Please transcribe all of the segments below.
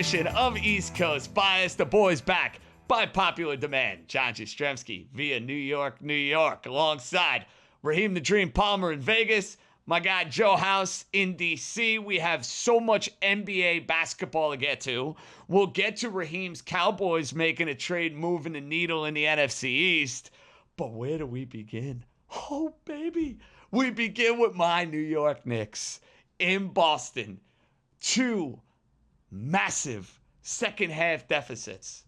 edition of East Coast Bias. The boys back by popular demand. John Jastremski via New York, New York, alongside Raheem the Dream Palmer in Vegas. My guy Joe House in D.C. We have so much NBA basketball to get to. We'll get to Raheem's Cowboys making a trade, moving the needle in the NFC East. But where do we begin? Oh, baby. We begin with my New York Knicks in Boston. Two massive second half deficits.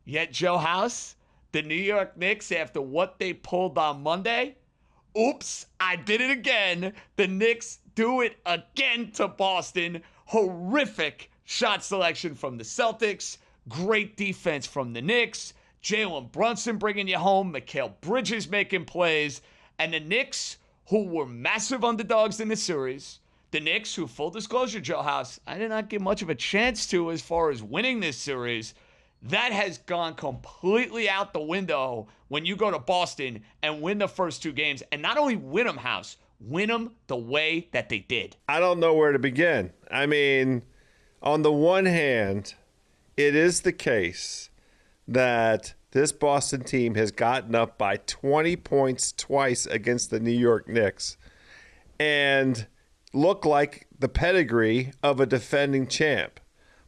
Yet, Joe House, the New York Knicks, after what they pulled on Monday, oops, I did it again. The Knicks do it again to Boston. Horrific shot selection from the Celtics. Great defense from the Knicks. Jalen Brunson bringing you home. Mikal Bridges making plays. And the Knicks, who were massive underdogs in the series. The Knicks, who, full disclosure, Joe House, I did not give much of a chance to as far as winning this series. That has gone completely out the window when you go to Boston and win the first two games. And not only win them, House, win them the way that they did. I don't know where to begin. I mean, on the one hand, it is the case that this Boston team has gotten up by 20 points twice against the New York Knicks and look like the pedigree of a defending champ.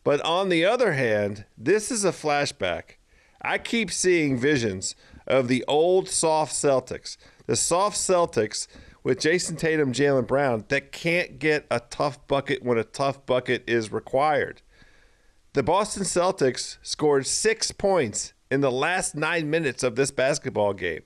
But on the other hand, this is a flashback. I keep seeing visions of the old soft Celtics, the soft Celtics with Jason Tatum, Jaylen Brown, that can't get a tough bucket when a tough bucket is required. The Boston Celtics scored 6 points in the last 9 minutes of this basketball game.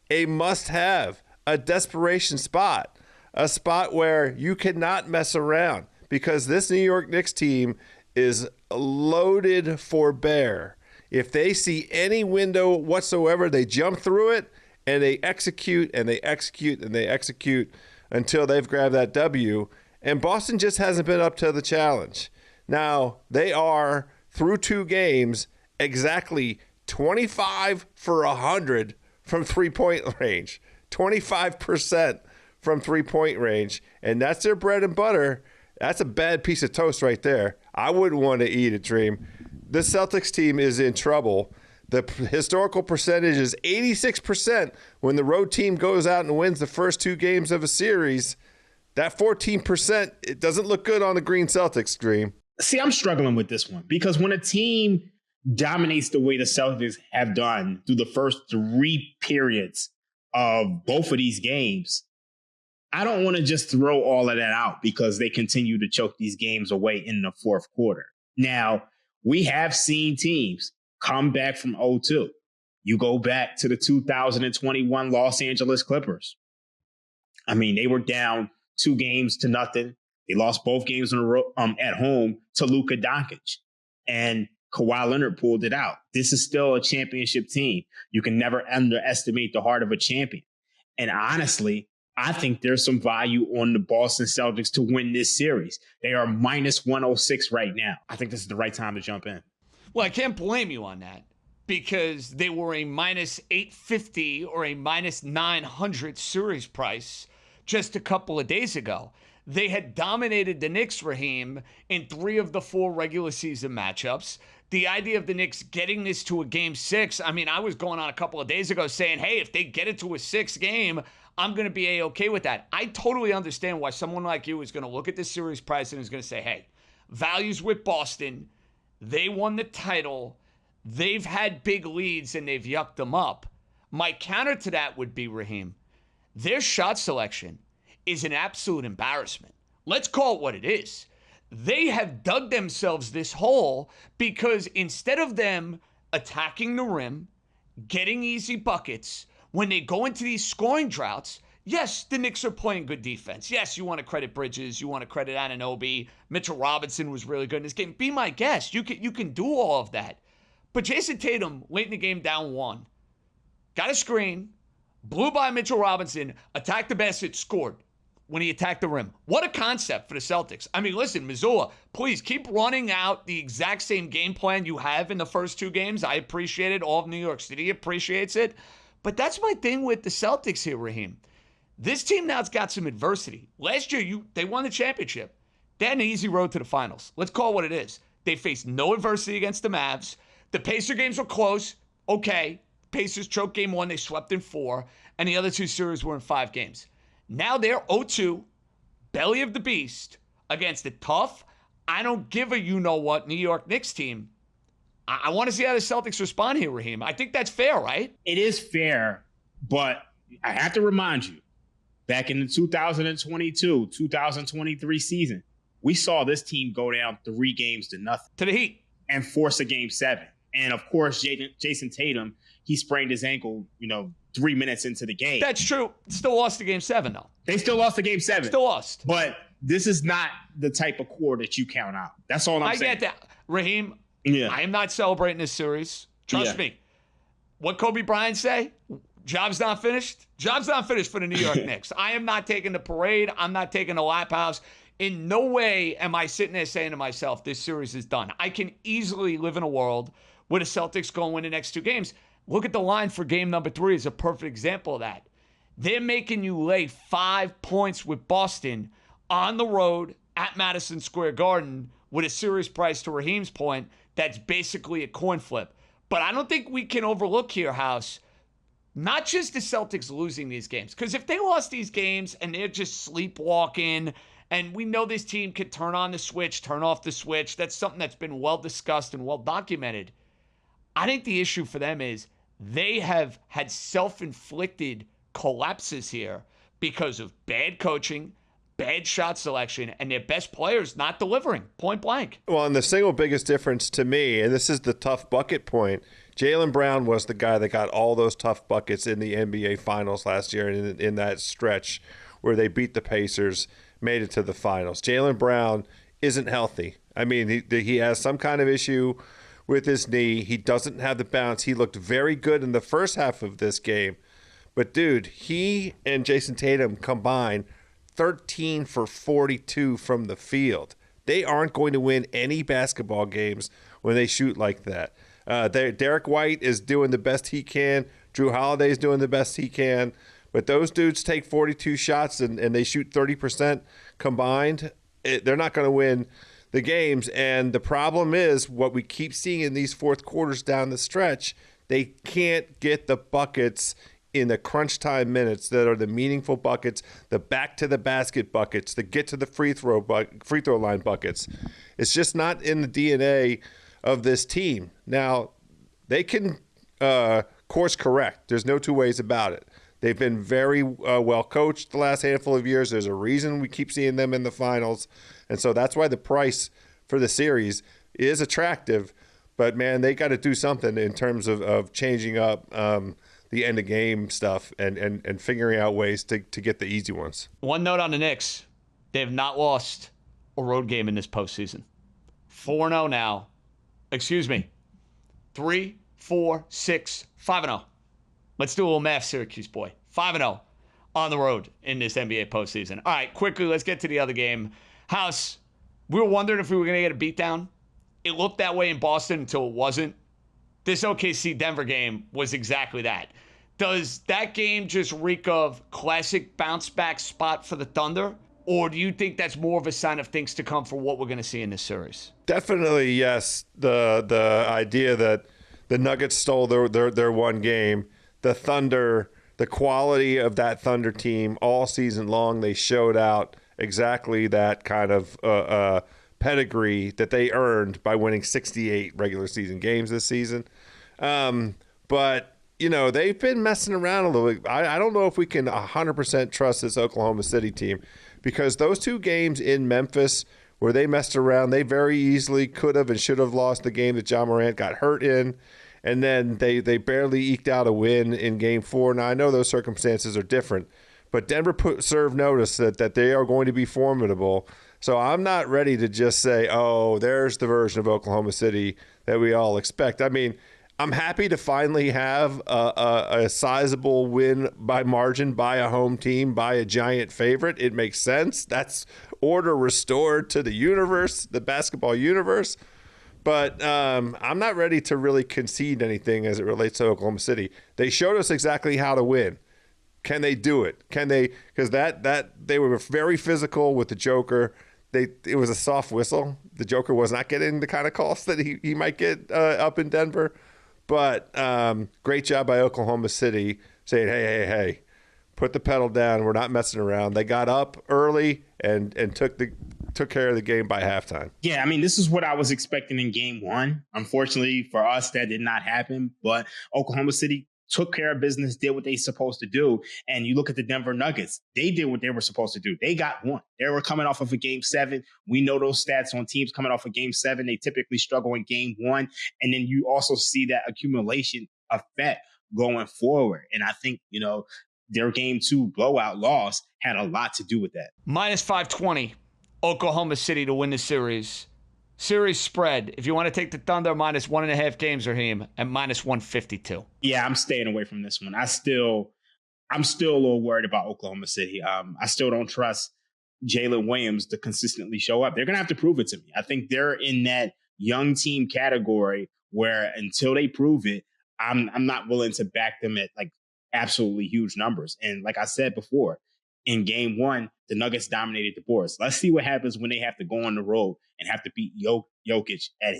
A must-have, a desperation spot, a spot where you cannot mess around because this New York Knicks team is loaded for bear. If they see any window whatsoever, they jump through it and they execute and they execute and they execute until they've grabbed that W. And Boston just hasn't been up to the challenge. Now, they are, through 2 games, exactly 25 for 100 from three-point range. 25% from three-point range. And that's their bread and butter. That's a bad piece of toast right there. I wouldn't want to eat it, Dream. The Celtics team is in trouble. The historical percentage is 86% when the road team goes out and wins the first 2 games of a series. That 14%, it doesn't look good on the Green Celtics, Dream. See, I'm struggling with this one because when a team dominates the way the Celtics have done through the first 3 periods of both of these games, I don't want to just throw all of that out because they continue to choke these games away in the fourth quarter. Now, we have seen teams come back from 0-2. You go back to the 2021 Los Angeles Clippers. I mean, they were down 2-0. They lost both games in a row, at home to Luka Doncic. And Kawhi Leonard pulled it out. This is still a championship team. You can never underestimate the heart of a champion. And honestly, I think there's some value on the Boston Celtics to win this series. They are minus 106 right now. I think this is the right time to jump in. Well, I can't blame you on that because they were a minus 850 or a minus 900 series price just a couple of days ago. They had dominated the Knicks, Raheem, in 3 of the 4 regular season matchups. The idea of the Knicks getting this to a game 6, I mean, I was going on a couple of days ago saying, hey, if they get it to a 6th game, I'm going to be A-okay with that. I totally understand why someone like you is going to look at this series price and is going to say, hey, values with Boston. They won the title. They've had big leads and they've yucked them up. My counter to that would be, Raheem, their shot selection is an absolute embarrassment. Let's call it what it is. They have dug themselves this hole because instead of them attacking the rim, getting easy buckets, when they go into these scoring droughts, yes, the Knicks are playing good defense. Yes, you want to credit Bridges. You want to credit Anunoby. Mitchell Robinson was really good in this game. Be my guest. You can do all of that. But Jason Tatum, late in the game, down 1, got a screen, blew by Mitchell Robinson, attacked the basket, scored when he attacked the rim. What a concept for the Celtics. I mean, listen, Missoula, please keep running out the exact same game plan you have in the first 2 games. I appreciate it. All of New York City appreciates it. But that's my thing with the Celtics here, Raheem. This team now's got some adversity. Last year, they won the championship. They had an easy road to the finals. Let's call it what it is. They faced no adversity against the Mavs. The Pacer games were close. Okay. Pacers choked game 1. They swept in 4. And the other 2 series were in 5 games. Now they're 0-2, belly of the beast, against a tough, I don't give a you-know-what New York Knicks team. I want to see how the Celtics respond here, Raheem. I think that's fair, right? It is fair, but I have to remind you, back in the 2022, 2023 season, we saw this team go down 3 games to nothing. To the Heat. And force a game 7. And, of course, Jason Tatum, he sprained his ankle, 3 minutes into the game. That's true. Still lost the game 7, though. They still lost the game 7. Still lost. But this is not the type of core that you count out. That's all I'm saying. I get that. Raheem, yeah. I am not celebrating this series. Trust me. What Kobe Bryant say? Job's not finished? Job's not finished for the New York Knicks. I am not taking the parade. I'm not taking the lap house. In no way am I sitting there saying to myself, this series is done. I can easily live in a world where the Celtics go and win the next 2 games. Look at the line for game number 3 is a perfect example of that. They're making you lay 5 points with Boston on the road at Madison Square Garden with a series price, to Raheem's point, that's basically a coin flip. But I don't think we can overlook here, House, not just the Celtics losing these games. Because if they lost these games and they're just sleepwalking, and we know this team could turn on the switch, turn off the switch, that's something that's been well discussed and well documented. I think the issue for them is they have had self-inflicted collapses here because of bad coaching, bad shot selection, and their best players not delivering, point blank. Well, and the single biggest difference to me, and this is the tough bucket point, Jaylen Brown was the guy that got all those tough buckets in the NBA Finals last year in that stretch where they beat the Pacers, made it to the Finals. Jaylen Brown isn't healthy. I mean, he has some kind of issue with his knee. He doesn't have the bounce. He looked very good in the first half of this game. But, dude, he and Jason Tatum combined 13 for 42 from the field. They aren't going to win any basketball games when they shoot like that. Derek White is doing the best he can. Drew Holiday's doing the best he can. But those dudes take 42 shots and they shoot 30% combined. They're not going to win the games. And the problem is what we keep seeing in these fourth quarters down the stretch, they can't get the buckets in the crunch time minutes that are the meaningful buckets, the back to the basket buckets, the get to the free throw line buckets. It's just not in the DNA of this team. Now, they can course correct. There's no 2 ways about it. They've been very well coached the last handful of years. There's a reason we keep seeing them in the finals. And so that's why the price for the series is attractive. But, man, they got to do something in terms of changing up the end of game stuff and figuring out ways to get the easy ones. One note on the Knicks. They have not lost a road game in this postseason. 4-0 now. Excuse me. 3, 4, 6, 5-0. Let's do a little math, Syracuse boy. 5-0 on the road in this NBA postseason. All right, quickly, let's get to the other game. House, we were wondering if we were going to get a beatdown. It looked that way in Boston until it wasn't. This OKC-Denver game was exactly that. Does that game just reek of classic bounce-back spot for the Thunder? Or do you think that's more of a sign of things to come for what we're going to see in this series? Definitely, yes. The idea that the Nuggets stole their one game, the Thunder, the quality of that Thunder team all season long, they showed out exactly that kind of pedigree that they earned by winning 68 regular season games this season. But, they've been messing around a little bit. I don't know if we can 100% trust this Oklahoma City team because those 2 games in Memphis where they messed around, they very easily could have and should have lost the game that John Morant got hurt in. And then they barely eked out a win in Game 4. Now, I know those circumstances are different, but Denver served notice that they are going to be formidable. So I'm not ready to just say, oh, there's the version of Oklahoma City that we all expect. I mean, I'm happy to finally have a sizable win by margin by a home team, by a giant favorite. It makes sense. That's order restored to the universe, the basketball universe. But I'm not ready to really concede anything as it relates to Oklahoma City. They showed us exactly how to win. Can they do it? Can they? Because that they were very physical with the Joker. it was a soft whistle. The Joker was not getting the kind of calls that he might get up in Denver. But great job by Oklahoma City saying, hey, put the pedal down. We're not messing around. They got up early and took care of the game by halftime. Yeah, I mean, this is what I was expecting in game one. Unfortunately for us, that did not happen. But Oklahoma City took care of business, did what they supposed to do. And you look at the Denver Nuggets, they did what they were supposed to do. They got one. They were coming off of a game 7. We know those stats on teams coming off of game 7. They typically struggle in game 1. And then you also see that accumulation effect going forward. And I think, their game 2 blowout loss had a lot to do with that. Minus 520, Oklahoma City to win the series. Series spread, if you want to take the Thunder, minus 1.5 games, Raheem, at minus 152. Yeah, I'm staying away from this one. I'm still a little worried about Oklahoma City. I still don't trust Jalen Williams to consistently show up. They're going to have to prove it to me. I think they're in that young team category where until they prove it, I'm not willing to back them at like absolutely huge numbers. And like I said before, in game 1, the Nuggets dominated the boards. Let's see what happens when they have to go on the road and have to beat Jokic at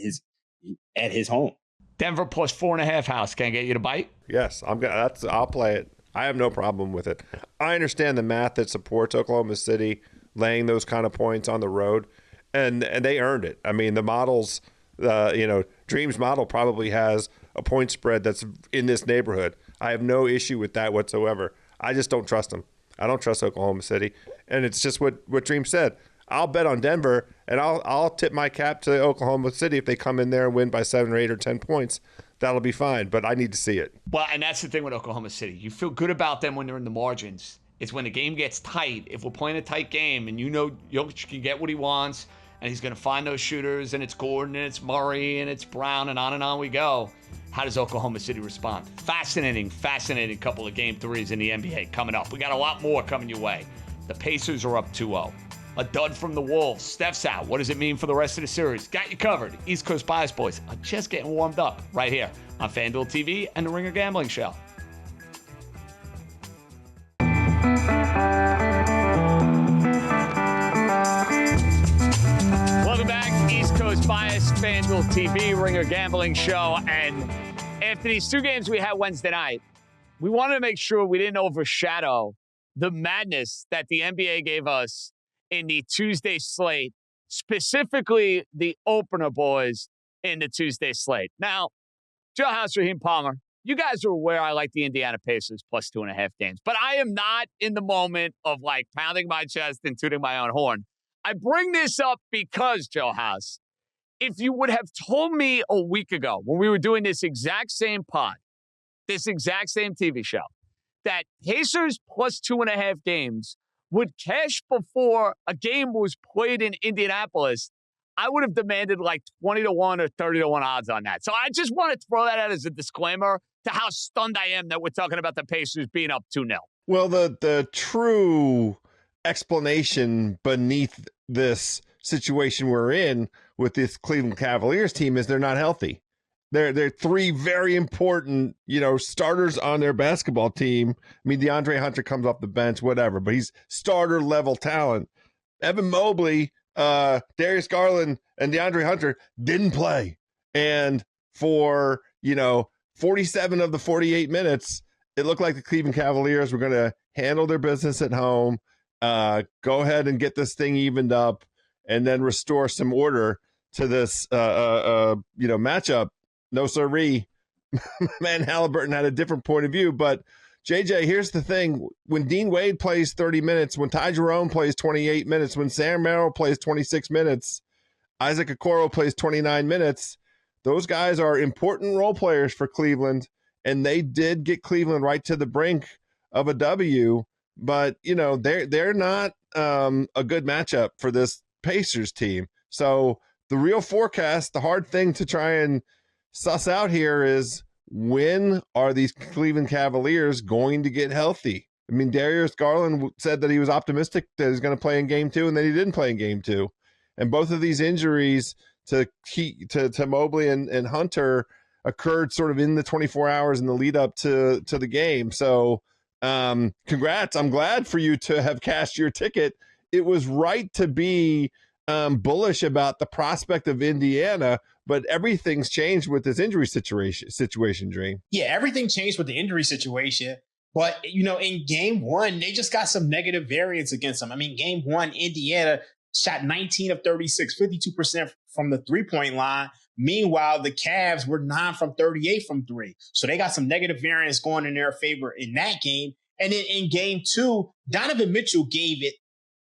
his home. Denver plus 4.5 house. Can I get you to bite? Yes, I'll play it. I have no problem with it. I understand the math that supports Oklahoma City laying those kind of points on the road, and they earned it. I mean, the models, Dream's model probably has a point spread that's in this neighborhood. I have no issue with that whatsoever. I just don't trust them. I don't trust Oklahoma City. And it's just what Dream said. I'll bet on Denver, and I'll tip my cap to Oklahoma City if they come in there and win by 7 or 8 or 10 points. That'll be fine, but I need to see it. Well, and that's the thing with Oklahoma City. You feel good about them when they're in the margins. It's when the game gets tight. If we're playing a tight game and Jokic can get what he wants and he's going to find those shooters, and it's Gordon and it's Murray and it's Brown and on we go. How does Oklahoma City respond? Fascinating couple of game 3s in the NBA coming up. We got a lot more coming your way. The Pacers are up 2-0. A dud from the Wolves. Steph's out. What does it mean for the rest of the series? Got you covered. East Coast Bias Boys are just getting warmed up right here on FanDuel TV and the Ringer Gambling Show. Welcome back. East Coast Bias, FanDuel TV, Ringer Gambling Show. And after these 2 games we had Wednesday night, we wanted to make sure we didn't overshadow the madness that the NBA gave us in the Tuesday slate, specifically the opener, boys, in the Tuesday slate. Now, Joe House, Raheem Palmer, you guys are aware I like the Indiana Pacers plus 2.5 games, but I am not in the moment of like pounding my chest and tooting my own horn. I bring this up because, Joe House, if you would have told me a week ago when we were doing this exact same pod, this exact same TV show, that Pacers plus 2.5 games would cash before a game was played in Indianapolis, I would have demanded like 20-1 or 30-1 odds on that. So I just want to throw that out as a disclaimer to how stunned I am that we're talking about the Pacers being up 2-0. Well, the true explanation beneath this situation we're in with this Cleveland Cavaliers team is they're not healthy. They're 3 very important, starters on their basketball team. I mean, DeAndre Hunter comes off the bench, whatever, but he's starter level talent. Evan Mobley, Darius Garland, and DeAndre Hunter didn't play. And for, 47 of the 48 minutes, it looked like the Cleveland Cavaliers were going to handle their business at home, go ahead and get this thing evened up, and then restore some order to this, matchup. No sirree. Man, Halliburton had a different point of view. But, JJ, here's the thing. When Dean Wade plays 30 minutes, when Ty Jerome plays 28 minutes, when Sam Merrill plays 26 minutes, Isaac Okoro plays 29 minutes, those guys are important role players for Cleveland, and they did get Cleveland right to the brink of a W. But, they're not a good matchup for this Pacers team. So the real forecast, the hard thing to try and suss out here is, when are these Cleveland Cavaliers going to get healthy? I mean, Darius Garland said that he was optimistic that he's going to play in game 2, and then he didn't play in game 2. And both of these injuries to Mobley and Hunter occurred sort of in the 24 hours in the lead up to the game. So congrats. I'm glad for you to have cashed your ticket. It was right to be bullish about the prospect of Indiana, but everything's changed with this injury situation, Dream. Yeah, everything changed with the injury situation. But, in game one, they just got some negative variance against them. I mean, game one, Indiana shot 19 of 36, 52% from the three-point line. Meanwhile, the Cavs were 9 from 38 from three. So they got some negative variance going in their favor in that game. And then in game two, Donovan Mitchell gave it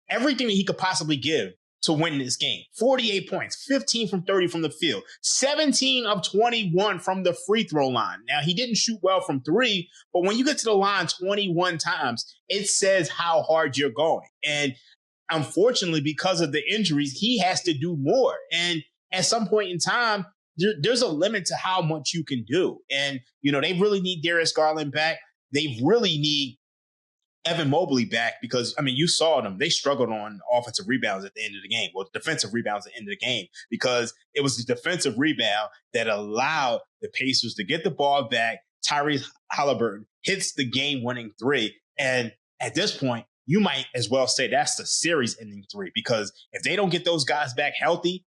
everything that he could possibly give to win this game. 48 points, 15 from 30 from the field, 17 of 21 from the free throw line. Now, he didn't shoot well from three, but when you get to the line 21 times, it says how hard you're going. And unfortunately, because of the injuries, he has to do more. And at some point in time, there's a limit to how much you can do. And, they really need Darius Garland back. They really need Evan Mobley back because, you saw them. They struggled on offensive rebounds at the end of the game, or defensive rebounds at the end of the game, because it was the defensive rebound that allowed the Pacers to get the ball back. Tyrese Halliburton hits the game-winning three. And at this point, you might as well say that's the series-ending three, because if they don't get those guys back healthy,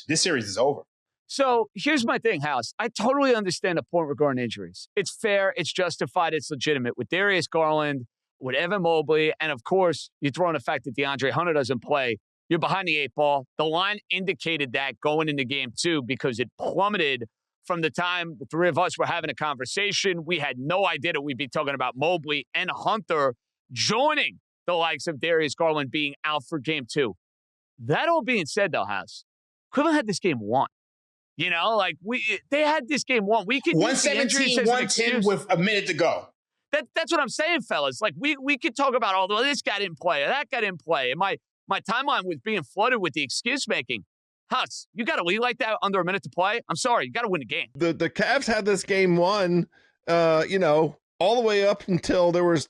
this series is over. So here's my thing, House. I totally understand the point regarding injuries. It's fair, it's justified, it's legitimate. With Darius Garland, with Evan Mobley, and of course, you throw in the fact that DeAndre Hunter doesn't play, you're behind the 8 ball. The line indicated that going into game two because it plummeted from the time the three of us were having a conversation. We had no idea that we'd be talking about Mobley and Hunter joining the likes of Darius Garland being out for game two. That all being said, though, House, Cleveland had this game won. They had this game won. We could 117, 110 with a minute to go. That's what I'm saying, fellas. We could talk about, this guy didn't play, or that guy didn't play. And my timeline was being flooded with the excuse making. Huss, you got to lead like that under a minute to play? I'm sorry, you got to win the game. The Cavs had this game won, all the way up until there was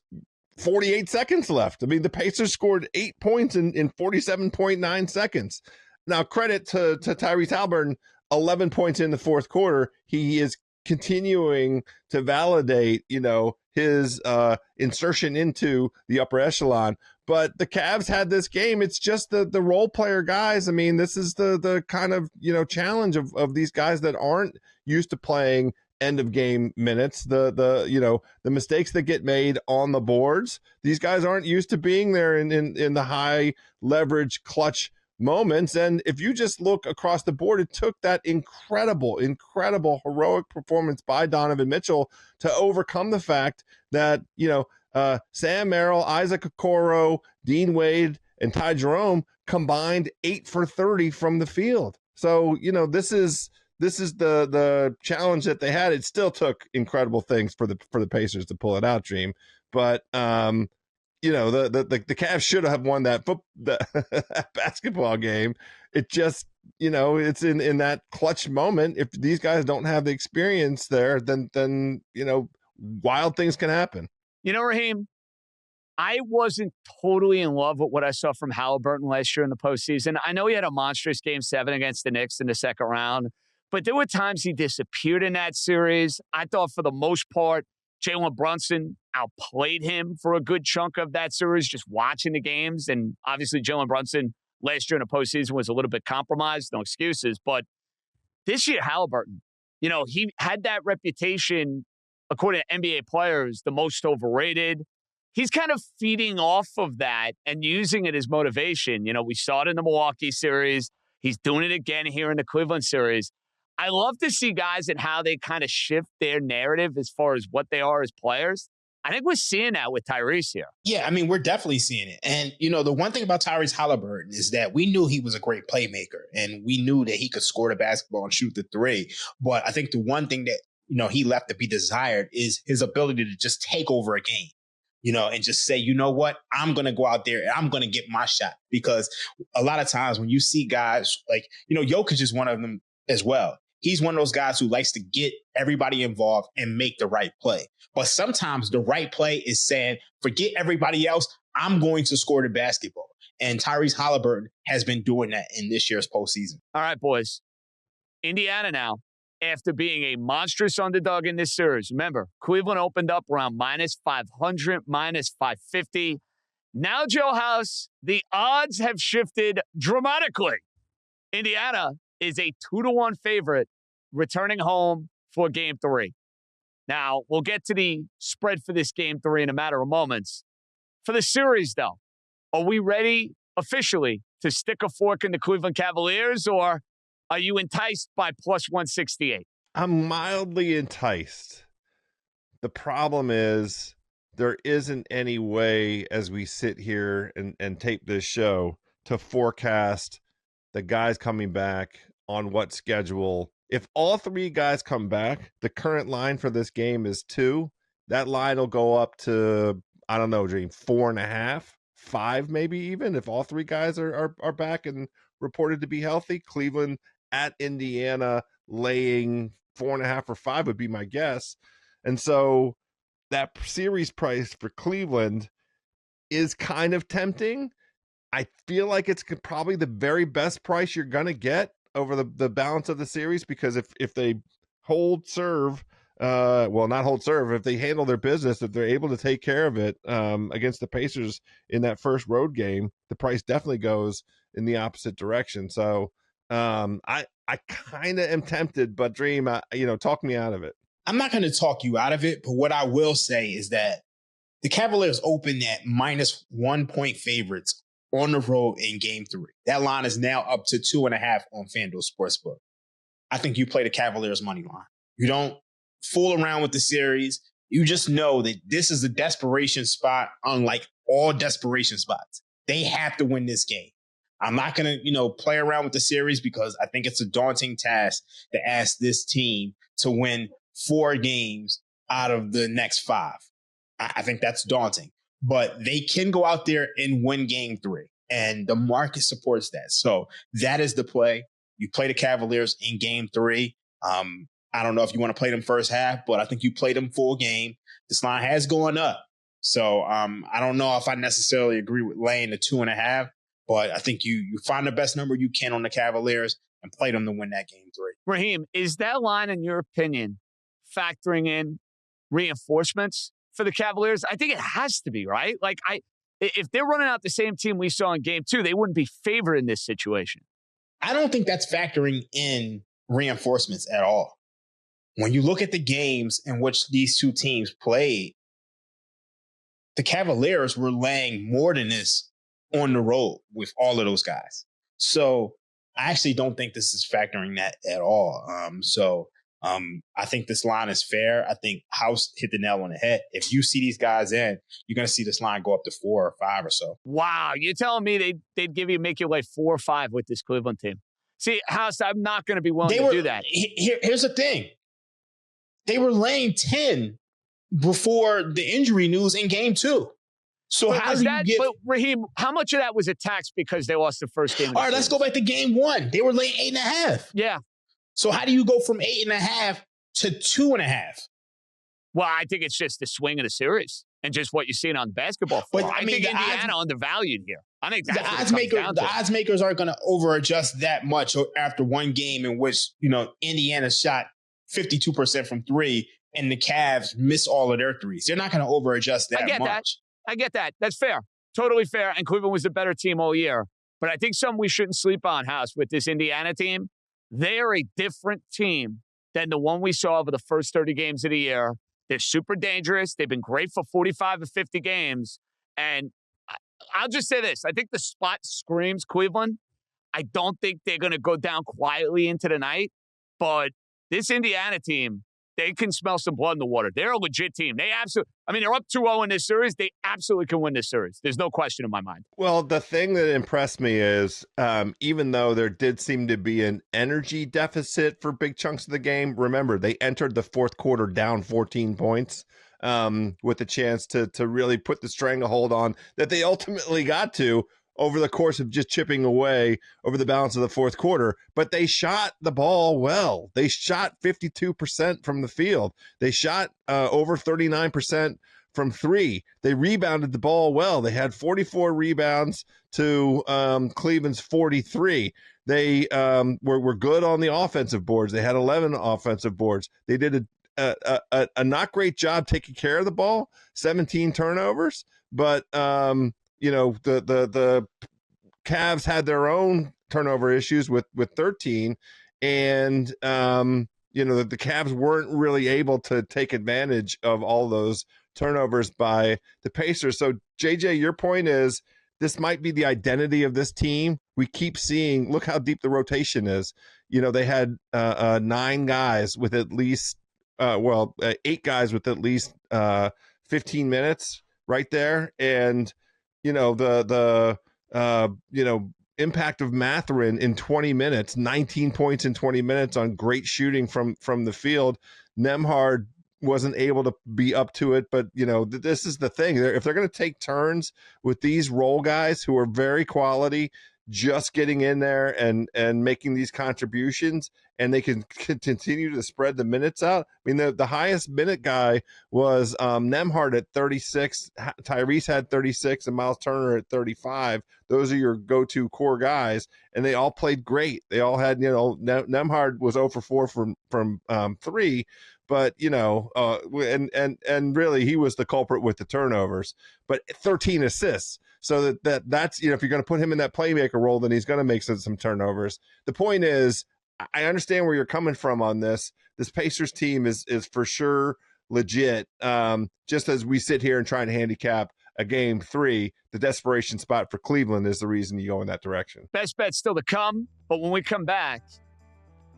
48 seconds left. The Pacers scored 8 points in 47.9 seconds. Now, credit to Tyrese Halliburton, 11 points in the fourth quarter. He is continuing to validate, his insertion into the upper echelon. But the Cavs had this game. It's just the role player guys. This is the kind of, challenge of these guys that aren't used to playing end of game minutes. The mistakes that get made on the boards. These guys aren't used to being there in the high leverage clutch moments. And if you just look across the board, it took that incredible heroic performance by Donovan Mitchell to overcome the fact that Sam Merrill, Isaac Okoro, Dean Wade, and Ty Jerome combined 8 for 30 from the field. So this is the challenge that they had. It still took incredible things for the Pacers to pull it out, Dream. But the Cavs should have won that basketball game. It just, it's in that clutch moment. If these guys don't have the experience there, then wild things can happen. Raheem, I wasn't totally in love with what I saw from Halliburton last year in the postseason. I know he had a monstrous Game 7 against the Knicks in the second round, but there were times he disappeared in that series. I thought for the most part, Jalen Brunson outplayed him for a good chunk of that series, just watching the games. And obviously, Jalen Brunson last year in the postseason was a little bit compromised, no excuses. But this year, Halliburton, he had that reputation, according to NBA players, the most overrated. He's kind of feeding off of that and using it as motivation. We saw it in the Milwaukee series. He's doing it again here in the Cleveland series. I love to see guys and how they kind of shift their narrative as far as what they are as players. I think we're seeing that with Tyrese here. Yeah, we're definitely seeing it. And, the one thing about Tyrese Halliburton is that we knew he was a great playmaker, and we knew that he could score the basketball and shoot the three. But I think the one thing that, he left to be desired is his ability to just take over a game, and just say, you know what, I'm going to go out there and I'm going to get my shot. Because a lot of times when you see guys like, Jokic is one of them as well. He's one of those guys who likes to get everybody involved and make the right play. But sometimes the right play is saying, forget everybody else, I'm going to score the basketball. And Tyrese Halliburton has been doing that in this year's postseason. All right, boys. Indiana now, after being a monstrous underdog in this series. Remember, Cleveland opened up around -500, -550. Now, Joe House, the odds have shifted dramatically. Indiana is a 2-1 favorite returning home for Game 3. Now, we'll get to the spread for this Game 3 in a matter of moments. For the series, though, are we ready officially to stick a fork in the Cleveland Cavaliers, or are you enticed by plus 168? I'm mildly enticed. The problem is there isn't any way as we sit here and tape this show to forecast the guys coming back on what schedule. If all three guys come back, the current line for this game is 2. That line will go up to, I don't know, Dream, 4.5, 5 maybe even, if all three guys are back and reported to be healthy. Cleveland at Indiana laying 4.5 or 5 would be my guess. And so that series price for Cleveland is kind of tempting. I feel like it's probably the very best price you're going to get over the balance of the series, because if they hold serve, not hold serve, if they handle their business, if they're able to take care of it against the Pacers in that first road game, the price definitely goes in the opposite direction. So I kind of am tempted, but Dream, talk me out of it. I'm not going to talk you out of it, but what I will say is that the Cavaliers opened at minus 1 point favorites on the road in Game 3. That line is now up to 2.5 on FanDuel Sportsbook. I think you play the Cavaliers money line. You don't fool around with the series. You just know that this is a desperation spot, unlike all desperation spots. They have to win this game. I'm not going to, play around with the series, because I think it's a daunting task to ask this team to win 4 games out of the next 5. I think that's daunting. But they can go out there and win Game 3, and the market supports that. So that is the play. You play the Cavaliers in Game 3. I don't know if you want to play them first half, but I think you play them full game. This line has gone up. So I don't know if I necessarily agree with laying the 2.5, but I think you find the best number you can on the Cavaliers and play them to win that Game 3. Raheem, is that line, in your opinion, factoring in reinforcements for the Cavaliers? I think it has to be, right? Like, if they're running out the same team we saw in Game 2, they wouldn't be favored in this situation. I don't think that's factoring in reinforcements at all. When you look at the games in which these two teams played, the Cavaliers were laying more than this on the road with all of those guys. So I actually don't think this is factoring that at all. I think this line is fair. I think House hit the nail on the head. If you see these guys in, you're going to see this line go up to 4 or 5 or so. Wow. You're telling me they'd make you lay 4 or 5 with this Cleveland team? See, House, I'm not going to be willing to do that. Here's the thing. They were laying 10 before the injury news in Game 2. So But Raheem, how much of that was a tax because they lost the first game? All right, let's go back to Game 1. They were laying 8.5. Yeah. So how do you go from 8.5 to 2.5? Well, I think it's just the swing of the series and just what you're seeing on the basketball floor. I think Indiana undervalued here. I think that's the odds makers aren't going to over-adjust that much after one game in which, Indiana shot 52% from 3 and the Cavs missed all of their threes. They're not going to over-adjust that much. I get that. That's fair. Totally fair. And Cleveland was the better team all year. But I think something we shouldn't sleep on, House, with this Indiana team. They are a different team than the one we saw over the first 30 games of the year. They're super dangerous. They've been great for 45 or 50 games. And I'll just say this. I think the spot screams Cleveland. I don't think they're going to go down quietly into the night. But this Indiana team, they can smell some blood in the water. They're a legit team. They're up 2-0 in this series. They absolutely can win this series. There's no question in my mind. Well, the thing that impressed me is even though there did seem to be an energy deficit for big chunks of the game, remember, they entered the fourth quarter down 14 points with a chance to really put the stranglehold on that they ultimately got to over the course of just chipping away over the balance of the fourth quarter. But they shot the ball well. They shot 52% from the field. They shot over 39% from 3. They rebounded the ball well. They had 44 rebounds to Cleveland's 43. They were good on the offensive boards. They had 11 offensive boards. They did a not great job taking care of the ball, 17 turnovers. But the Cavs had their own turnover issues with 13, and the Cavs weren't really able to take advantage of all those turnovers by the Pacers. So JJ, your point is this might be the identity of this team. We keep seeing, look how deep the rotation is. They had 9 guys with at least 8 guys with at least 15 minutes right there. And, the impact of Mathurin in 20 minutes, 19 points in 20 minutes on great shooting from the field. Nembhard wasn't able to be up to it, but this is the thing. If they're going to take turns with these role guys who are very quality, just getting in there and making these contributions, and they can continue to spread the minutes out. I mean, the highest minute guy was Nembhard at 36. Tyrese had 36 and Miles Turner at 35. Those are your go-to core guys, and they all played great. They all had, Nembhard was 0 for 4 from 3, but and really he was the culprit with the turnovers, but 13 assists. So that's if you're going to put him in that playmaker role, then he's going to make some turnovers. The point is, I understand where you're coming from on this. This Pacers team is for sure legit. Just as we sit here and try to handicap a game 3, the desperation spot for Cleveland is the reason you go in that direction. Best bet still to come, but when we come back,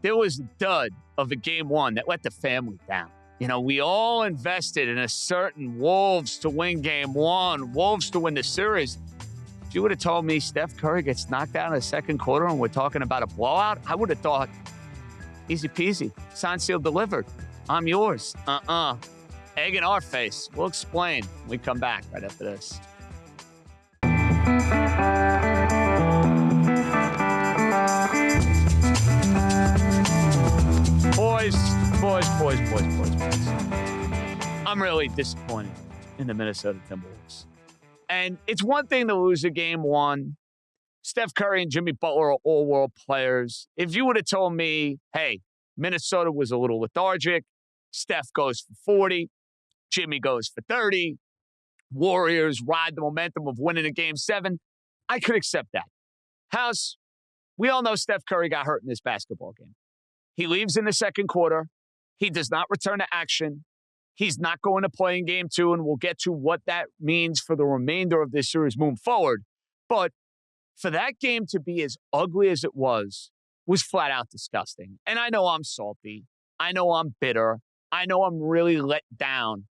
there was a dud of a game 1 that let the family down. We all invested in a certain Wolves to win game 1, Wolves to win the series. If you would have told me Steph Curry gets knocked out in the second quarter and we're talking about a blowout, I would have thought, easy peasy, signed, sealed, delivered. I'm yours. Egg in our face. We'll explain when we come back right after this. Boys. I'm really disappointed in the Minnesota Timberwolves. And it's one thing to lose a game 1. Steph Curry and Jimmy Butler are all-world players. If you would have told me, hey, Minnesota was a little lethargic, Steph goes for 40, Jimmy goes for 30, Warriors ride the momentum of winning a game 7, I could accept that. House, we all know Steph Curry got hurt in this basketball game. He leaves in the second quarter. He does not return to action. He's not going to play in game 2, and we'll get to what that means for the remainder of this series moving forward. But for that game to be as ugly as it was flat out disgusting. And I know I'm salty. I know I'm bitter. I know I'm really let down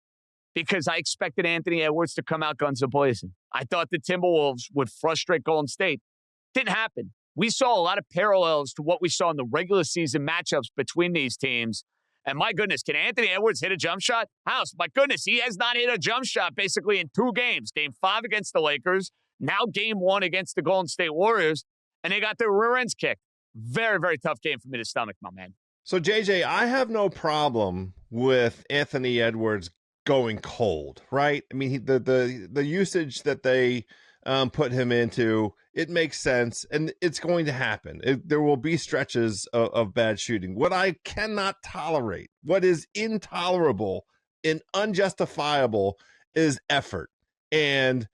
because I expected Anthony Edwards to come out guns a-blazing. I thought the Timberwolves would frustrate Golden State. Didn't happen. We saw a lot of parallels to what we saw in the regular season matchups between these teams. And my goodness, can Anthony Edwards hit a jump shot? House, my goodness, he has not hit a jump shot basically in 2 games. Game 5 against the Lakers, now game 1 against the Golden State Warriors, and they got their rear ends kicked. Very, very tough game for me to stomach, my man. So, JJ, I have no problem with Anthony Edwards going cold, right? I mean, the usage that they put him into, it makes sense, and it's going to happen. There will be stretches of bad shooting. What I cannot tolerate, what is intolerable and unjustifiable, is effort. And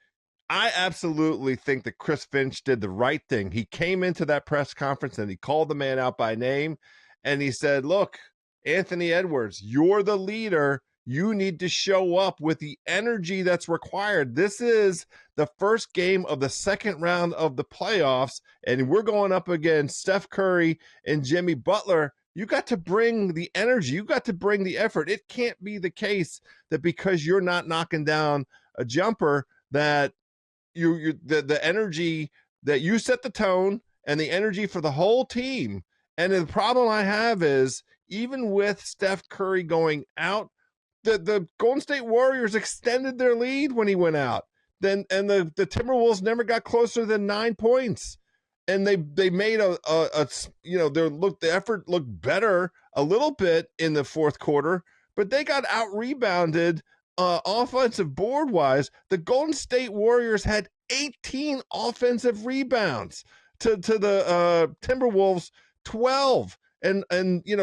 I absolutely think that Chris Finch did the right thing. He came into that press conference and he called the man out by name, and he said, look, Anthony Edwards, you're the leader. You need to show up with the energy that's required. This is the first game of the second round of the playoffs, and we're going up against Steph Curry and Jimmy Butler. You got to bring the energy. You got to bring the effort. It can't be the case that because you're not knocking down a jumper that the energy that you set the tone and the energy for the whole team. And the problem I have is even with Steph Curry going out, the Golden State Warriors extended their lead when he went out. And the Timberwolves never got closer than 9 points. And they made the effort looked better a little bit in the fourth quarter, but they got out rebounded offensive board wise. The Golden State Warriors had 18 offensive rebounds to the Timberwolves 12, and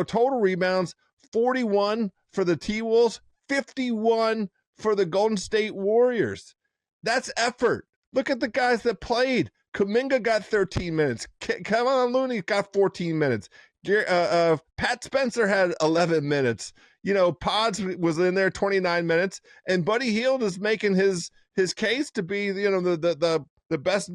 total rebounds 41 for the T-Wolves, 51 for the Golden State Warriors. That's effort. Look at the guys that played. Kuminga got 13 minutes. Kevin Looney got 14 minutes. Pat Spencer had 11 minutes. Pods was in there 29 minutes, and Buddy Hield is making his case to be the best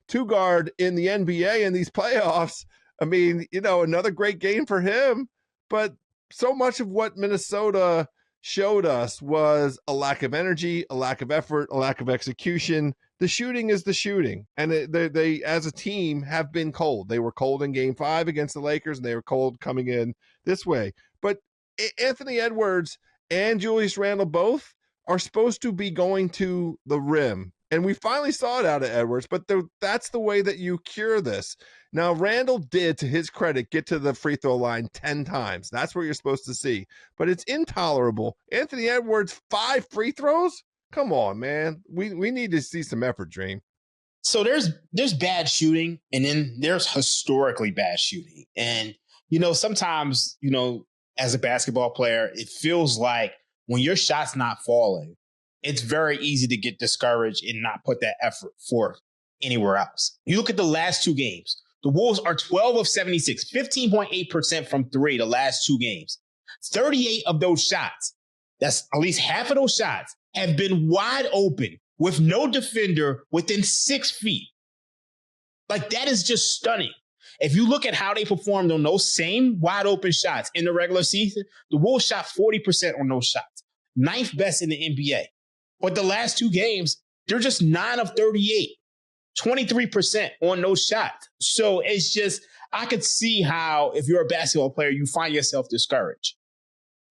two guard in the NBA in these playoffs. I mean, another great game for him, but so much of what Minnesota showed us was a lack of energy, a lack of effort, a lack of execution. The shooting is the shooting. And they, as a team, have been cold. They were cold in Game 5 against the Lakers, and they were cold coming in this way. But Anthony Edwards and Julius Randle both are supposed to be going to the rim. And we finally saw it out of Edwards, but that's the way that you cure this. Now, Randle did, to his credit, get to the free throw line 10 times. That's what you're supposed to see. But it's intolerable. Anthony Edwards, 5 free throws? Come on, man. We need to see some effort, Dream. So there's bad shooting, and then there's historically bad shooting. And, sometimes, as a basketball player, it feels like when your shot's not falling, it's very easy to get discouraged and not put that effort forth anywhere else. You look at the last 2 games. The Wolves are 12 of 76, 15.8% from 3 the last 2 games. 38 of those shots, that's at least half of those shots, have been wide open with no defender within 6 feet. Like, that is just stunning. If you look at how they performed on those same wide open shots in the regular season, the Wolves shot 40% on those shots, 9th best in the NBA. But the last 2 games, they're just 9 of 38, 23% on those shots. So it's just, I could see how if you're a basketball player, you find yourself discouraged.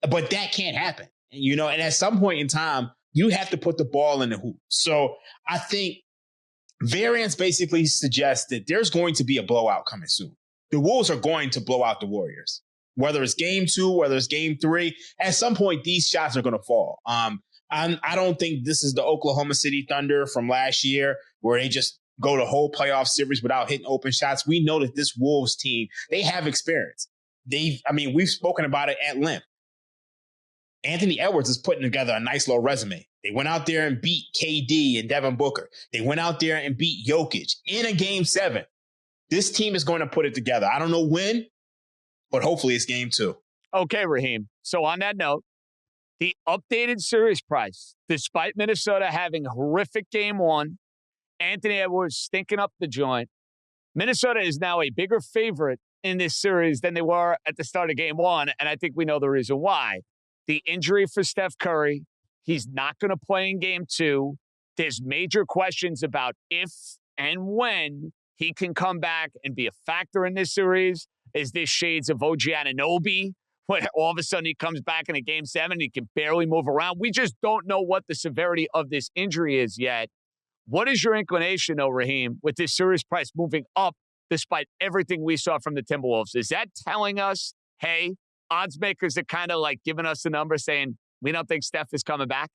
But that can't happen, and at some point in time, you have to put the ball in the hoop. So I think variance basically suggests that there's going to be a blowout coming soon. The Wolves are going to blow out the Warriors. Whether it's game 2, whether it's game 3, at some point, these shots are going to fall. I don't think this is the Oklahoma City Thunder from last year where they just go the whole playoff series without hitting open shots. We know that this Wolves team, they have experience. We've spoken about it at length. Anthony Edwards is putting together a nice little resume. They went out there and beat KD and Devin Booker. They went out there and beat Jokic in a game 7. This team is going to put it together. I don't know when, but hopefully it's game 2. Okay, Raheem. So on that note, the updated series price, despite Minnesota having a horrific game 1, Anthony Edwards stinking up the joint, Minnesota is now a bigger favorite in this series than they were at the start of game 1, and I think we know the reason why. The injury for Steph Curry, he's not going to play in game 2. There's major questions about if and when he can come back and be a factor in this series. Is this shades of OG Anunoby, where all of a sudden he comes back in a game 7 and he can barely move around? We just don't know what the severity of this injury is yet. What is your inclination, though, Raheem, with this series price moving up despite everything we saw from the Timberwolves? Is that telling us, hey, odds makers are kind of like giving us a number saying we don't think Steph is coming back?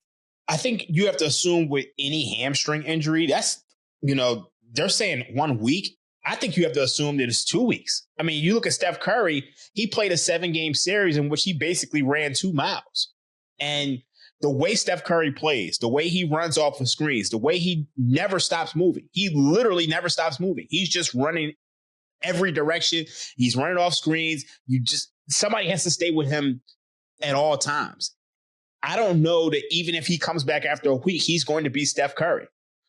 I think you have to assume with any hamstring injury, that's, they're saying 1 week. I think you have to assume that it's 2 weeks. I mean, you look at Steph Curry, he played a 7-game series in which he basically ran 2 miles. And the way Steph Curry plays, the way he runs off of screens, the way he never stops moving, he literally never stops moving. He's just running every direction. He's running off screens. Somebody has to stay with him at all times. I don't know that even if he comes back after a week, he's going to be Steph Curry.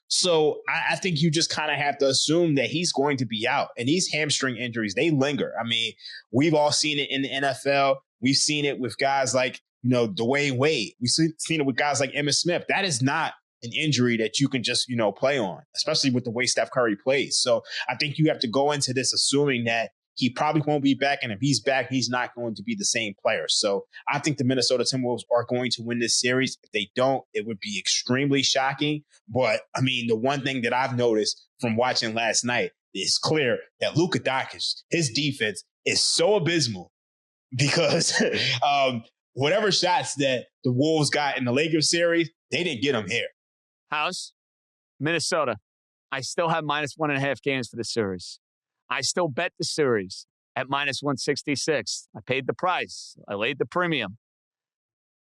So I think you just kind of have to assume that he's going to be out. And these hamstring injuries, they linger. I mean, we've all seen it in the NFL. We've seen it with guys like, Dwayne Wade. We've seen it with guys like Emmitt Smith. That is not an injury that you can just, play on, especially with the way Steph Curry plays. So I think you have to go into this assuming that he probably won't be back. And if he's back, he's not going to be the same player. So I think the Minnesota Timberwolves are going to win this series. If they don't, it would be extremely shocking. But the one thing that I've noticed from watching last night is clear that Luka Doncic, his defense is so abysmal because whatever shots that the Wolves got in the Lakers series, they didn't get them here. House, Minnesota. I still have -1.5 games for the series. I still bet the series at -166. I paid the price. I laid the premium.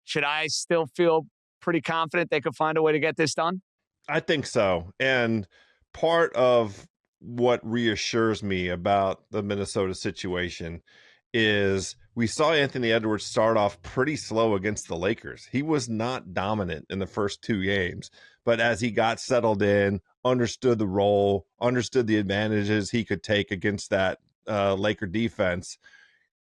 Should I still feel pretty confident they could find a way to get this done? I think so. And part of what reassures me about the Minnesota situation is we saw Anthony Edwards start off pretty slow against the Lakers. He was not dominant in the first two games, but as he got settled in, understood the role, understood the advantages he could take against that Laker defense,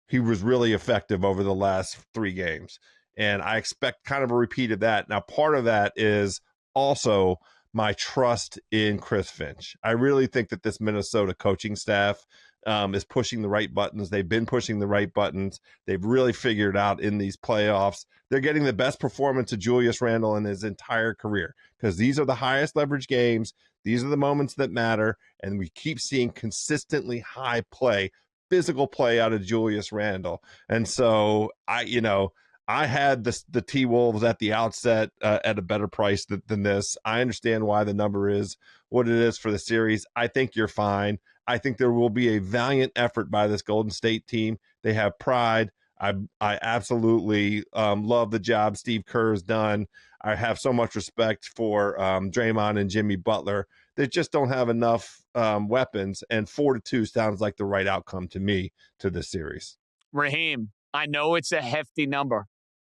he was really effective over the last three games. And I expect kind of a repeat of that. Now, part of that is also my trust in Chris Finch. I really think that this Minnesota coaching staff is pushing the right buttons. They've been pushing the right buttons. They've really figured out in these playoffs. They're getting the best performance of Julius Randle in his entire career because these are the highest leverage games. These are the moments that matter. And we keep seeing consistently high play, physical play out of Julius Randle. And so I had the T-Wolves at the outset at a better price than this. I understand why the number is what it is for the series. I think you're fine. I think there will be a valiant effort by this Golden State team. They have pride. I absolutely love the job Steve Kerr has done. I have so much respect for Draymond and Jimmy Butler. They just don't have enough weapons, and 4-2 sounds like the right outcome to me to this series. Raheem, I know it's a hefty number.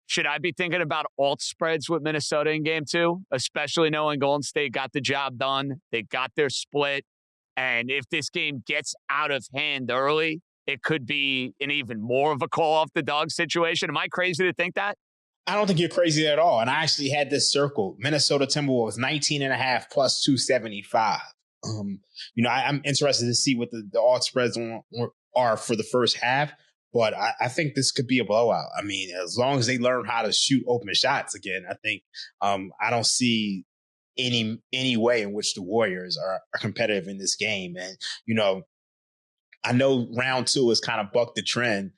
Should I be thinking about alt spreads with Minnesota in game two, especially knowing Golden State got the job done? They got their split. And if this game gets out of hand early, it could be an even more of a call off the dog situation. Am I crazy to think that? I don't think you're crazy at all. And I actually had this circled. Minnesota Timberwolves 19.5 plus 275. I'm interested to see what the alt spreads are for the first half. But I think this could be a blowout. I mean, as long as they learn how to shoot open shots again, I think I don't see any way in which the Warriors are competitive in this game. And, I know round two has kind of bucked the trend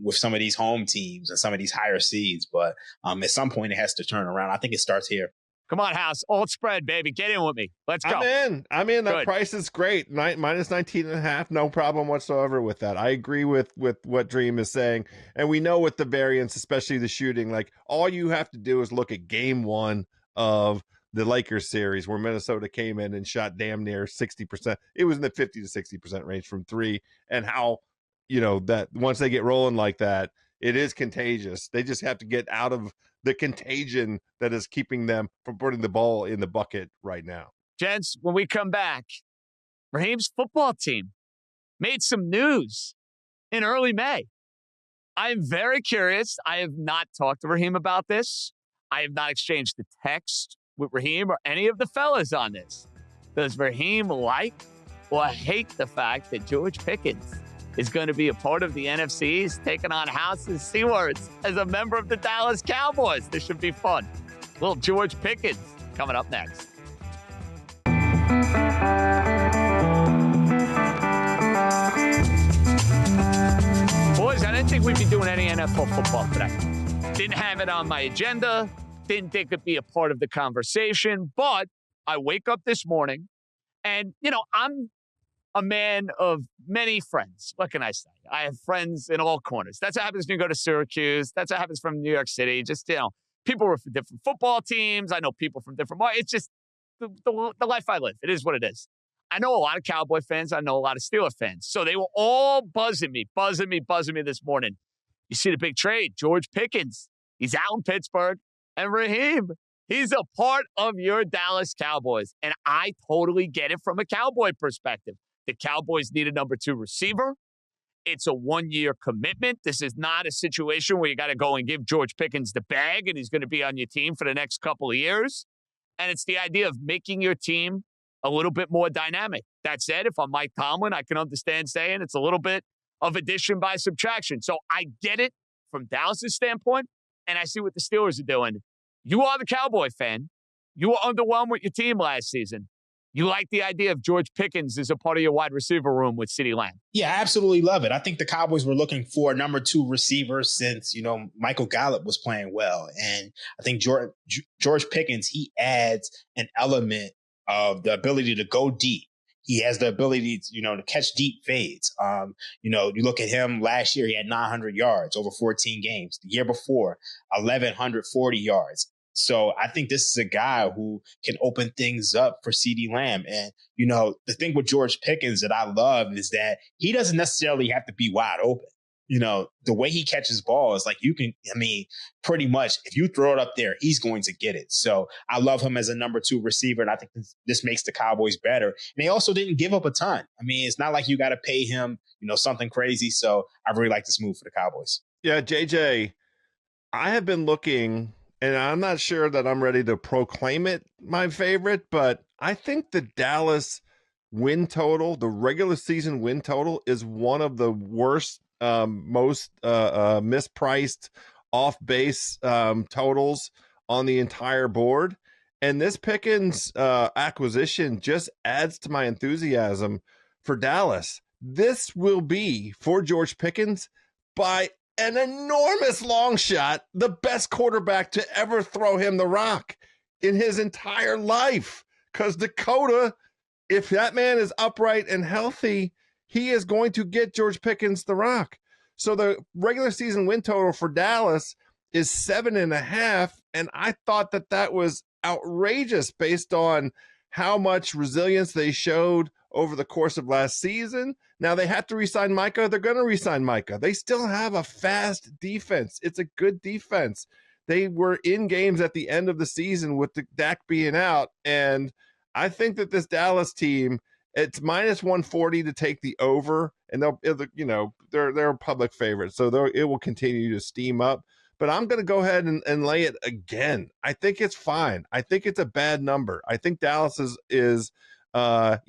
with some of these home teams and some of these higher seeds. But at some point, it has to turn around. I think it starts here. Come on, House. Alt spread, baby. Get in with me. Let's go. I'm in. That Good. price is great. Minus 19.5. No problem whatsoever with that. I agree with what Dream is saying. And we know with the variance, especially the shooting, like all you have to do is look at game one of the Lakers series where Minnesota came in and shot damn near 60%. It was in the 50 to 60% range from three, and how, that once they get rolling like that, it is contagious. They just have to get out of the contagion that is keeping them from putting the ball in the bucket right now. Gents, when we come back, Raheem's football team made some news in early May. I'm very curious. I have not talked to Raheem about this. I have not exchanged a text with Raheem or any of the fellas on this. Does Raheem like or hate the fact that George Pickens is going to be a part of the NFCs, taking on House and Seawards as a member of the Dallas Cowboys? This should be fun. Little George Pickens coming up next. Boys, I didn't think we'd be doing any NFL football today. Didn't have it on my agenda. Didn't think it'd be a part of the conversation. But I wake up this morning and, I'm a man of many friends. What can I say? I have friends in all corners. That's what happens when you go to Syracuse. That's what happens from New York City. Just, people are from different football teams. I know people from different – it's just the life I live. It is what it is. I know a lot of Cowboy fans. I know a lot of Steeler fans. So they were all buzzing me this morning. You see the big trade, George Pickens. He's out in Pittsburgh. And Raheem, he's a part of your Dallas Cowboys. And I totally get it from a Cowboy perspective. The Cowboys need a number 2 receiver. It's a 1-year commitment. This is not a situation where you got to go and give George Pickens the bag and he's going to be on your team for the next couple of years. And it's the idea of making your team a little bit more dynamic. That said, if I'm Mike Tomlin, I can understand saying it's a little bit of addition by subtraction. So I get it from Dallas' standpoint, and I see what the Steelers are doing. You are the Cowboy fan. You were underwhelmed with your team last season. You like the idea of George Pickens as a part of your wide receiver room with CeeDee Lamb. Yeah, I absolutely love it. I think the Cowboys were looking for a number 2 receiver since, Michael Gallup was playing well. And I think George Pickens, he adds an element of the ability to go deep. He has the ability to catch deep fades. You look at him last year, he had 900 yards over 14 games. The year before, 1,140 yards. So I think this is a guy who can open things up for CeeDee Lamb. And, the thing with George Pickens that I love is that he doesn't necessarily have to be wide open. The way he catches balls, like pretty much if you throw it up there, he's going to get it. So I love him as a number 2 receiver. And I think this makes the Cowboys better. And they also didn't give up a ton. It's not like you got to pay him, something crazy. So I really like this move for the Cowboys. Yeah, JJ, I have been looking, and I'm not sure that I'm ready to proclaim it my favorite, but I think the Dallas win total, the regular season win total, is one of the worst, most mispriced off base totals on the entire board. And this Pickens acquisition just adds to my enthusiasm for Dallas. This will be, for George Pickens, by an enormous long shot, the best quarterback to ever throw him the rock in his entire life. Because Dakota, if that man is upright and healthy, he is going to get George Pickens the rock. So the regular season win total for Dallas is 7.5. And I thought that was outrageous based on how much resilience they showed over the course of last season. Now they have to re-sign Micah. They're going to re-sign Micah. They still have a fast defense. It's a good defense. They were in games at the end of the season with the Dak being out. And I think that this Dallas team, it's minus 140 to take the over, and they're a public favorite. So it will continue to steam up. But I'm going to go ahead and lay it again. I think it's fine. I think it's a bad number. I think Dallas is a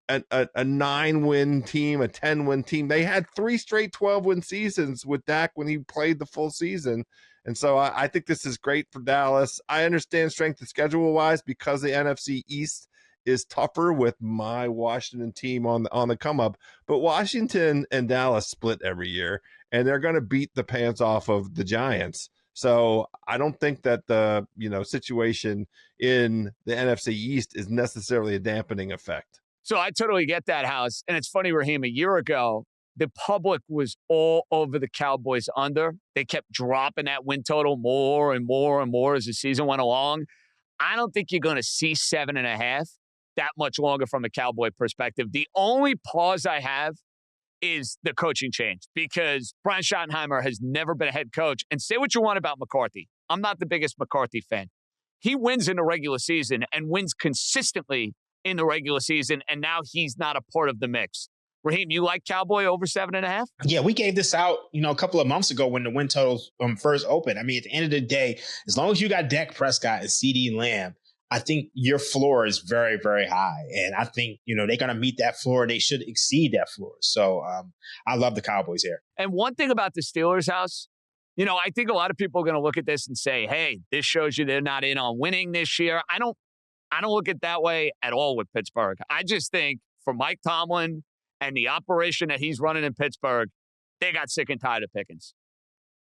9-win team, a 10-win team. They had 3 straight 12-win seasons with Dak when he played the full season. And so I think this is great for Dallas. I understand strength of schedule-wise because the NFC East is tougher with my Washington team on the come up. But Washington and Dallas split every year, and they're going to beat the pants off of the Giants. So I don't think that the situation in the NFC East is necessarily a dampening effect. So I totally get that, House. And it's funny, Raheem, a year ago, the public was all over the Cowboys under. They kept dropping that win total more and more and more as the season went along. I don't think you're going to see 7.5 that much longer from a Cowboy perspective. The only pause I have is the coaching change, because Brian Schottenheimer has never been a head coach. And say what you want about McCarthy. I'm not the biggest McCarthy fan. He wins in the regular season and wins consistently in the regular season, and now he's not a part of the mix. Raheem, you like Cowboy over 7.5? Yeah, we gave this out, a couple of months ago when the win totals first opened. At the end of the day, as long as you got Dak Prescott and CeeDee Lamb, I think your floor is very, very high. And I think, they're going to meet that floor. They should exceed that floor. So I love the Cowboys here. And one thing about the Steelers, House, I think a lot of people are going to look at this and say, hey, this shows you they're not in on winning this year. I don't look at it that way at all with Pittsburgh. I just think for Mike Tomlin and the operation that he's running in Pittsburgh, they got sick and tired of Pickens.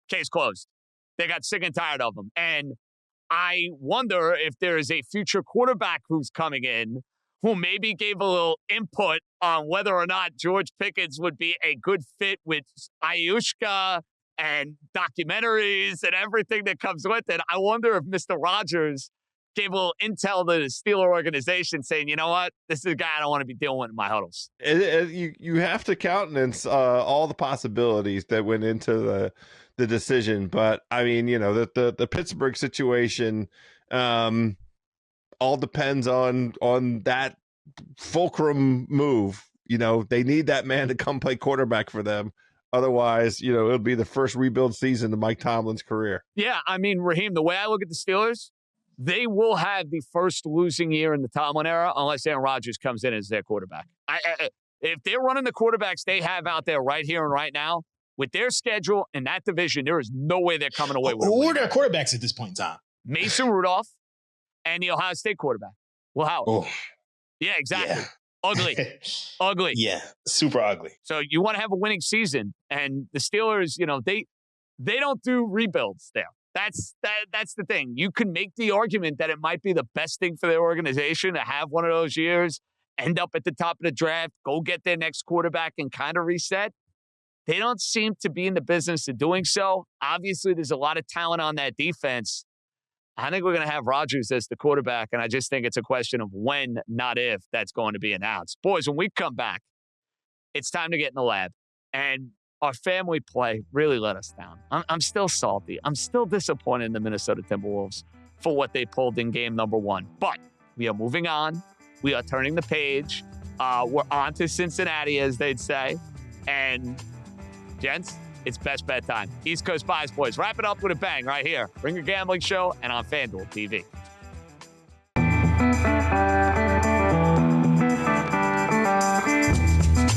Case closed. They got sick and tired of him. And I wonder if there is a future quarterback who's coming in who maybe gave a little input on whether or not George Pickens would be a good fit with Ayushka and documentaries and everything that comes with it. I wonder if Mr. Rogers gave a little intel to the Steeler organization saying, you know what, this is a guy I don't want to be dealing with in my huddles. You have to countenance all the possibilities that went into the decision. But the Pittsburgh situation all depends on that fulcrum move. They need that man to come play quarterback for them. Otherwise, it'll be the first rebuild season of Mike Tomlin's career. Yeah, Raheem, the way I look at the Steelers, they will have the first losing year in the Tomlin era unless Aaron Rodgers comes in as their quarterback. If they're running the quarterbacks they have out there right here and right now, with their schedule in that division, there is no way they're coming away with it. Who are their quarterbacks at this point in time? Mason Rudolph and the Ohio State quarterback, Will Howard. Oh. Yeah, exactly. Yeah. Ugly. Ugly. Yeah, super ugly. So you want to have a winning season, and the Steelers, they don't do rebuilds there. That's the thing. You can make the argument that it might be the best thing for their organization to have one of those years, end up at the top of the draft, go get their next quarterback and kind of reset. They don't seem to be in the business of doing so. Obviously, there's a lot of talent on that defense. I think we're going to have Rodgers as the quarterback, and I just think it's a question of when, not if, that's going to be announced. Boys, when we come back, it's time to get in the lab. And our family play really let us down. I'm still salty. I'm still disappointed in the Minnesota Timberwolves for what they pulled in game number 1. But we are moving on. We are turning the page. We're on to Cincinnati, as they'd say. And, gents, it's best bet time. East Coast Bias, boys. Wrap it up with a bang right here. Ringer Gambling Show and on FanDuel TV.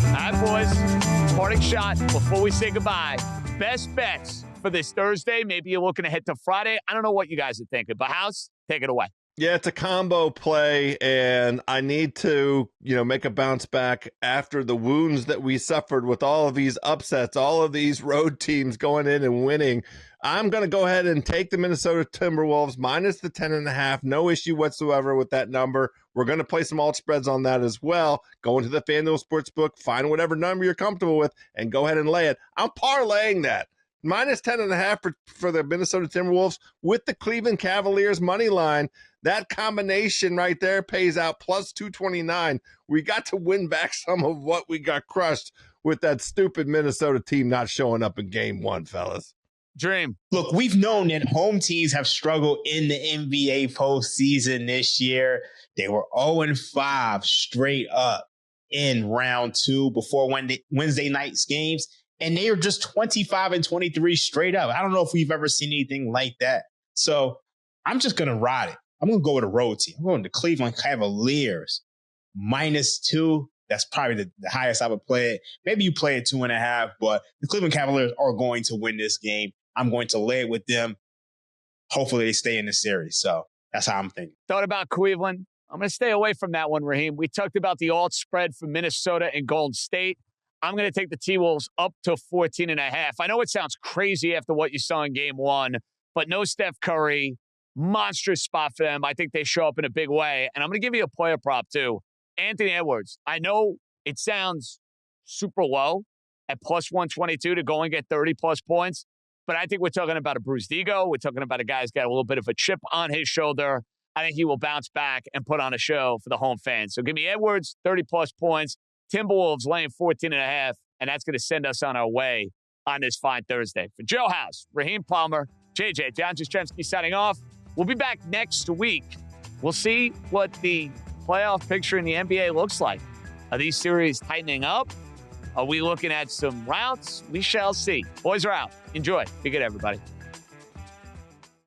All right, boys. Parting shot before we say goodbye. Best bets for this Thursday. Maybe you're looking ahead to Friday. I don't know what you guys are thinking, but House, take it away. Yeah, it's a combo play, and I need to, make a bounce back after the wounds that we suffered with all of these upsets, all of these road teams going in and winning. I'm going to go ahead and take the Minnesota Timberwolves minus the 10.5. No issue whatsoever with that number. We're going to play some alt spreads on that as well. Go into the FanDuel Sportsbook, find whatever number you're comfortable with, and go ahead and lay it. I'm parlaying that. Minus 10.5 for the Minnesota Timberwolves with the Cleveland Cavaliers money line. That combination right there pays out plus 229. We got to win back some of what we got crushed with that stupid Minnesota team not showing up in game 1, fellas. Dream. Look, we've known that home teams have struggled in the NBA postseason this year. They were 0-5 straight up in round 2 before Wednesday night's games. And they are just 25-23 straight up. I don't know if we've ever seen anything like that. So I'm just going to ride it. I'm going to go with a road team. I'm going to Cleveland Cavaliers -2. That's probably the highest I would play it. Maybe you play it 2.5, but the Cleveland Cavaliers are going to win this game. I'm going to lay it with them. Hopefully they stay in the series. So that's how I'm thinking. Thought about Cleveland. I'm going to stay away from that one, Raheem. We talked about the alt spread for Minnesota and Golden State. I'm going to take the T-Wolves up to 14.5. I know it sounds crazy after what you saw in game 1, but no Steph Curry. Monstrous spot for them. I think they show up in a big way. And I'm going to give you a player prop, too. Anthony Edwards. I know it sounds super low at plus 122 to go and get 30-plus points, but I think we're talking about a bruised ego. We're talking about a guy who's got a little bit of a chip on his shoulder. I think he will bounce back and put on a show for the home fans. So give me Edwards, 30-plus points. Timberwolves laying 14.5, and that's going to send us on our way on this fine Thursday. For Joe House, Raheem Palmer, JJ John Jastremski signing off. We'll be back next week. We'll see what the playoff picture in the NBA looks like. Are these series tightening up? Are we looking at some routes? We shall see. Boys are out. Enjoy. Be good, everybody.